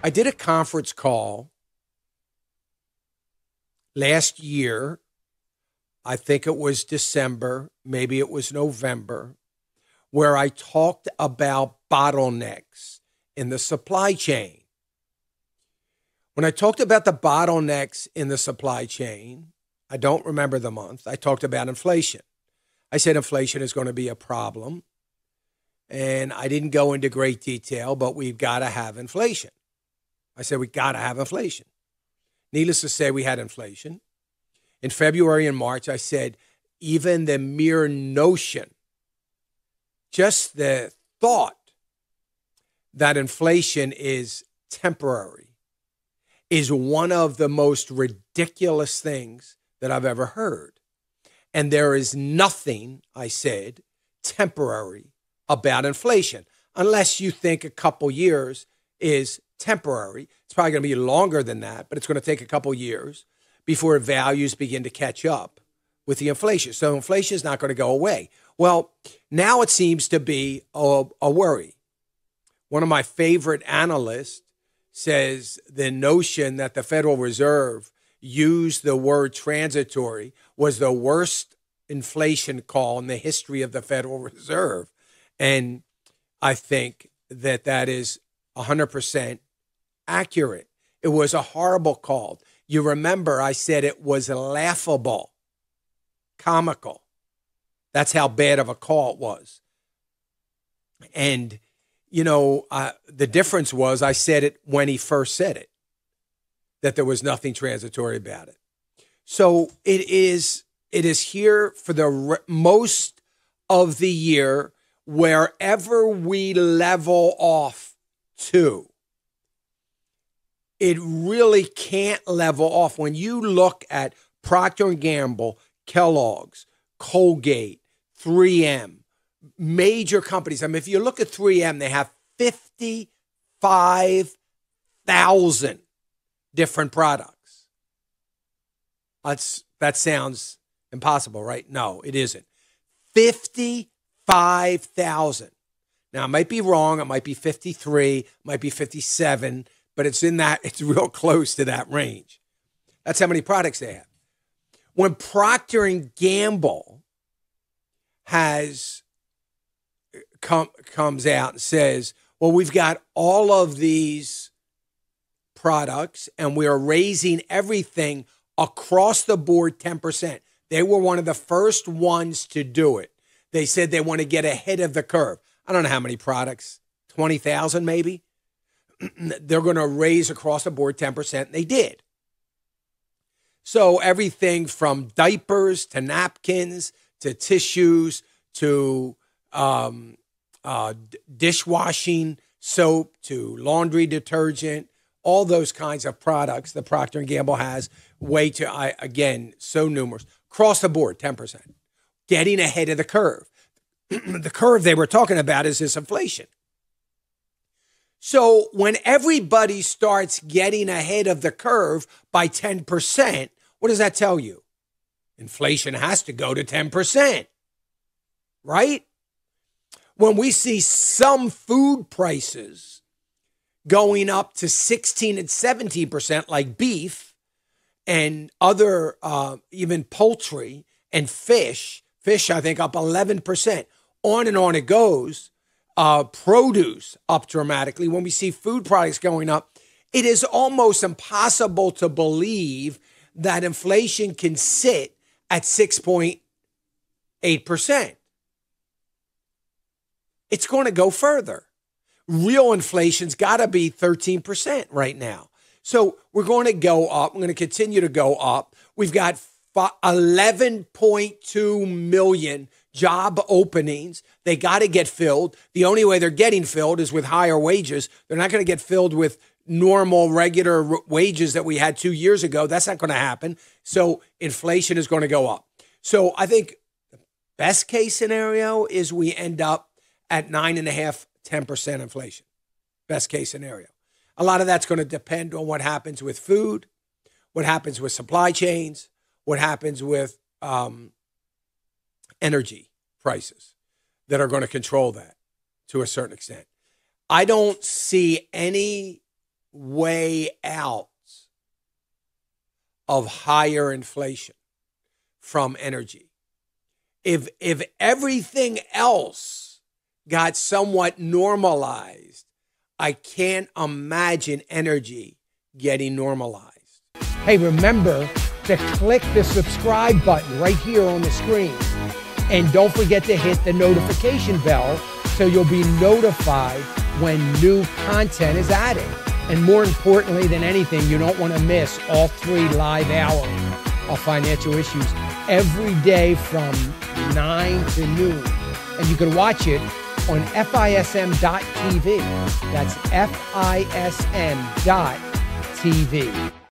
I did a conference call last year. I think it was December, maybe it was November, where I talked about bottlenecks in the supply chain. When I talked about the bottlenecks in the supply chain, I don't remember the month, I talked about inflation. I said inflation is going to be a problem. And I didn't go into great detail, but we've got to have inflation. I said, we got to have inflation. Needless to say, we had inflation. In February and March, I said, even the mere notion, just the thought that inflation is temporary is one of the most ridiculous things that I've ever heard. And there is nothing, I said, temporary about inflation, unless you think a couple years is temporary. It's probably going to be longer than that, but it's going to take a couple years before values begin to catch up with the inflation. So inflation is not going to go away. Well, now it seems to be a worry. One of my favorite analysts says the notion that the Federal Reserve used the word transitory was the worst inflation call in the history of the Federal Reserve. And I think that that is 100% accurate. It was a horrible call. You remember I said it was laughable, comical. That's how bad of a call it was. And, the difference was I said it when he first said it, that there was nothing transitory about it. So it is here for the most of the year, wherever we level off to. It really can't level off. When you look at Procter and Gamble, Kellogg's, Colgate, 3M, major companies. I mean, if you look at 3M, they have 55,000 different products. That sounds impossible, right? No, it isn't. 55,000. Now, I might be wrong. It might be 53, it might be 57, but it's real close to that range. That's how many products they have. When Procter and Gamble comes out and says, well, we've got all of these products and we are raising everything across the board 10%. They were one of the first ones to do it. They said they want to get ahead of the curve. I don't know how many products, 20,000 maybe. They're going to raise across the board 10%. And they did. So everything from diapers to napkins to tissues to dishwashing soap to laundry detergent, all those kinds of products that Procter & Gamble has, again, so numerous. Across the board, 10%. Getting ahead of the curve. The curve they were talking about is this inflation. So when everybody starts getting ahead of the curve by 10%, what does that tell you? Inflation has to go to 10%, right? When we see some food prices going up to 16 and 17%, like beef and other, even poultry and fish, I think up 11%, on and on it goes. Produce up dramatically. When we see food products going up, it is almost impossible to believe that inflation can sit at 6.8%. It's going to go further. Real inflation's got to be 13% right now. So we're going to go up. We're going to continue to go up. We've got 11.2 million job openings. They got to get filled. The only way they're getting filled is with higher wages. They're not going to get filled with normal, regular wages that we had 2 years ago. That's not going to happen. So inflation is going to go up. So I think the best case scenario is we end up at 9.5%, 10% inflation. Best case scenario. A lot of that's going to depend on what happens with food, what happens with supply chains, what happens with energy prices that are going to control that to a certain extent. I don't see any way out of higher inflation from energy. If everything else got somewhat normalized, I can't imagine energy getting normalized. Hey, remember to click the subscribe button right here on the screen. And don't forget to hit the notification bell so you'll be notified when new content is added. And more importantly than anything, you don't want to miss all 3 live hours of Financial Issues every day from 9 to noon. And you can watch it on FISM.tv. That's FISM.tv.